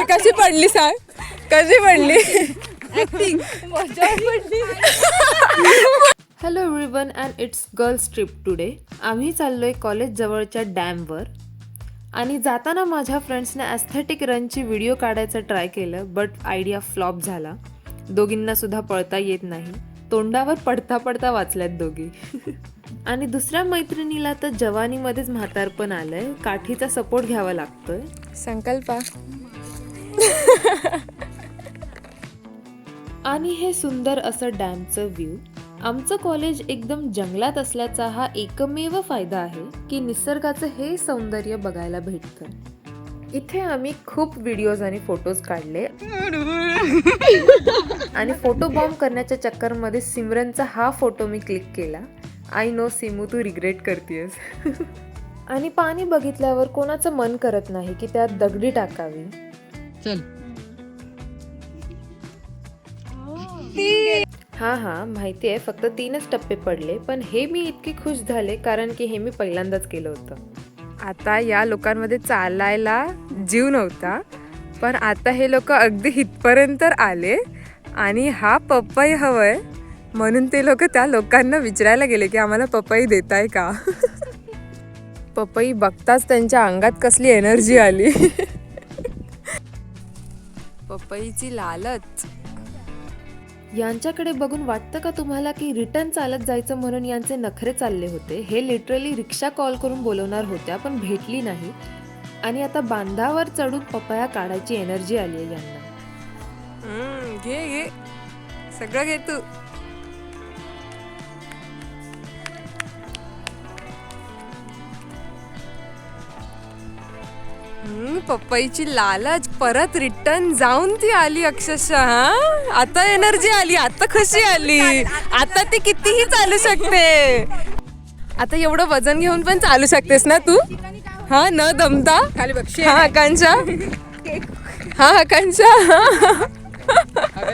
कशी पडली सांग, कशी पडली acting. Hello everyone and it's girls trip today. आम्ही चाललोय कॉलेज जवळच्या डॅमवर आणि जाताना माझ्या फ्रेंड्सने ॲस्थेटिक रनची व्हिडिओ काढायचं ट्राय केलं, बट आयडिया फ्लॉप झाला. दोघींना सुद्धा पळता येत नाही. तोंडावर पडता पडता वाचल्यात दोघी. आणि दुसऱ्या मैत्रिणीला तर जवानीमध्येच म्हातारपण आलंय, काठीचा सपोर्ट घ्यावा लागतोय. संकल्पा. आणि हे सुंदर असं डॅमचं व्ह्यू. आमचं कॉलेज एकदम जंगलात असल्याचा हा एकमेव फायदा आहे की निसर्गाचं हे सौंदर्य बघायला भेटतं. इथे आम्ही खूप व्हिडिओज आणि फोटोज काढले आणि फोटो बॉम्ब करण्याच्या चक्करमध्ये सिमरनचा हा फोटो मी क्लिक केला. आय नो सिमू, तू रिग्रेट करतेस. आणि पाणी बघितल्यावर कोणाचं मन करत नाही की त्यात दगडी टाकावी. चल. हा माहिती आहे, फक्त 3च टप्पे पडले, पण हे मी इतकी खुश झाले कारण की हे मी पहिल्यांदाच केलं होतं. आता या लोकांमध्ये चालायला जीव नव्हता, पण आता हे लोक अगदी इथपर्यंत आले आणि हा पपई हवंय म्हणून ते लोक त्या लोकांना विचारायला गेले की आम्हाला पपई देताय का. पपई बघताच त्यांच्या अंगात कसली एनर्जी आली. पपईची लालच. यांच्याकडे बघून वाटतं का तुम्हाला की रिटर्न चालत जायचं म्हणून यांचे नखरे चालले होते. हे लिटरली रिक्षा कॉल करून बोलवणार होत्या पण भेटली नाही. आणि आता बांधावर चढून पपया काढायची एनर्जी आली आहे यांना. घे सगळं घे तू. पपईची लालच परत रिटर्न जाऊन ती आली अक्षरशः. आता एनर्जी आली, आता खुशी आली, आता ती कितीही चालू शकते. आता एवढं वजन घेऊन पण चालू शकतेस ना तू. हा, न दमता. हा आकांक्षा, हा आकांक्षा.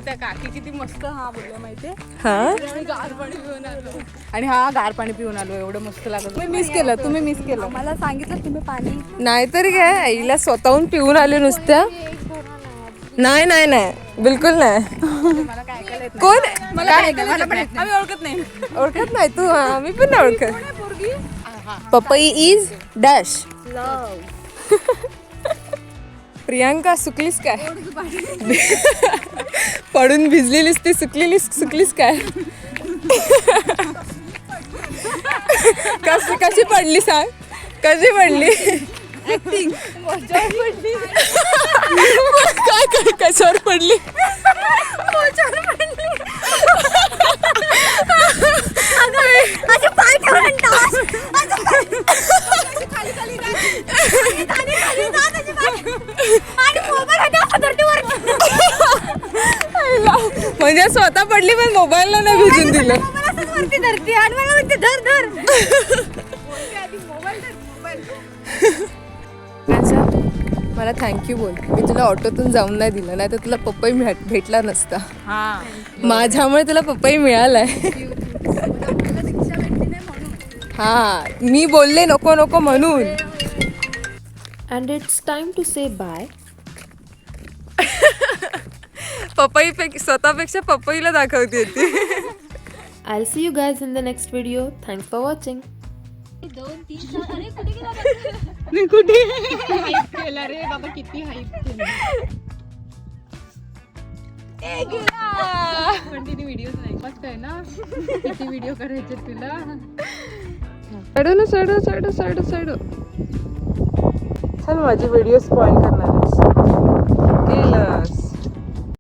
त्या काकी किती मस्त बोलल्या माहितीये. हा, गार पाणी पिऊन आलो. आणि गार पाणी पिऊन आलो, एवढं मस्त लागलं. तुम्ही मिस केलं. मला सांगितलं तुम्ही पाणी नाहीतरी काय, आईला स्वतःहून पिऊन आले नुसत्या. नाही नाही नाही, बिलकुल नाही. कोण? आम्ही ओळखत नाही. ओळखत नाही तू? हा, मी पण नाही ओळखत. पपई इज डॅश. प्रियांका, सुकलीस काय? पडून भिजलेलीस ती, सुकलीस काय? कशी पडली सांग, कशी पडली ऍक्टिंग. काय कशावर पडली? म्हणजे स्वतः पडली पण मोबाईलला नाही भिजून दिलं. मला थँक्यू बोल. मी तुला ऑटोतून जाऊन नाही दिलं, नाही तर तुला पपई भेटला नसता. माझ्यामुळे तुला पपई मिळालाय. हा, मी बोलले नको नको म्हणून. And it's time to say bye. स्वतःपेक्षा पपईला दाखवते ती. I'll see you guys in the next video. Thanks for watching. कुठे हाईप केला रे बाबा, किती हाईप केला. पण तिने व्हिडिओज नाही. मस्त आहे ना, किती व्हिडिओ करायचे तुला. साडू चल, माझी व्हिडिओ स्पॉइल करणार केलंस.